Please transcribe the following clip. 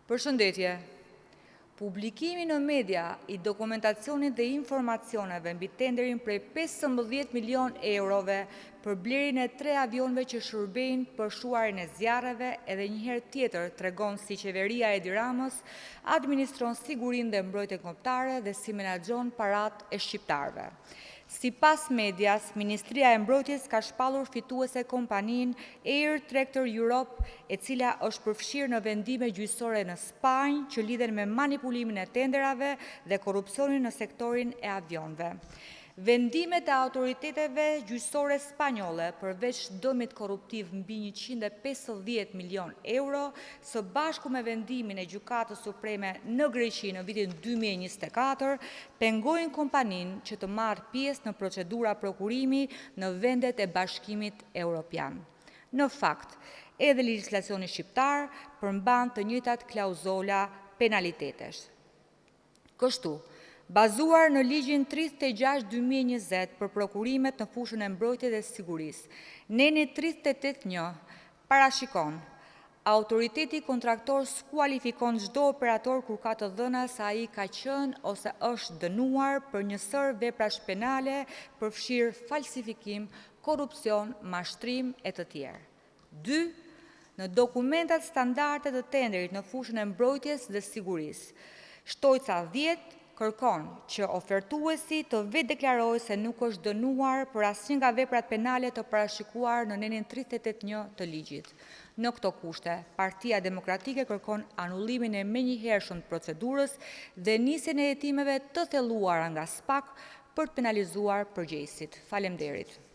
Përshëndetje. Publikimi në media i dokumentacionit dhe informacioneve mbi tenderin prej 15 milion eurove për blerjen e 3 avionëve që shërbejnë për shuarin e zjarreve edhe njëherë tjetër tregon si qeveria e Edi Ramës administron sigurinë dhe mbrojtjen kombëtare dhe si menaxhon paratë e shqiptarëve. Sipas medias, Ministria e Mbrojtjes ka shpallur fituese kompaninë Air Tractor Europe, e cila është përfshirë në vendime gjyqësore në Spanjë që lidhen me manipulimin e tenderave dhe korrupsionin në sektorin e avionëve. Vendimet e autoriteteve gjyqësore spanjolle përveç dëmit korruptiv mbi 150 milion euro, së bashku me vendimin e Gjykatës Supreme në Greqi në vitin 2024, pengojnë kompaninë që të marrë pjesë në procedura prokurimi në vendet e Bashkimit Evropian. Në fakt, edhe legjislacioni shqiptar përmban të njëjtat klauzola penalitetesh. Kështu, bazuar në ligjin 36/2020 për prokurimet në fushën e mbrojtjes dhe sigurisë, neni 38.1 parashikon: autoriteti kontraktor skualifikon çdo operator kur ka të dhëna se ai ka qenë ose është dënuar për një sër veprash penale, përfshirë falsifikim, korrupsion, mashtrim e të tjerë. 2. Në dokumentat standarde të tenderit në fushën e mbrojtjes dhe sigurisë, shtojca 10 kërkon që ofertuesi të vetë deklarojë se nuk është dënuar për asnjë nga veprat penale të parashikuar në nenin 38.1 të ligjit. Në këto kushte, Partia Demokratike kërkon anullimin e menjëhershëm të procedurës dhe nisjen e hetimeve të thelluara nga SPAK për të penalizuar përgjegjësit. Faleminderit.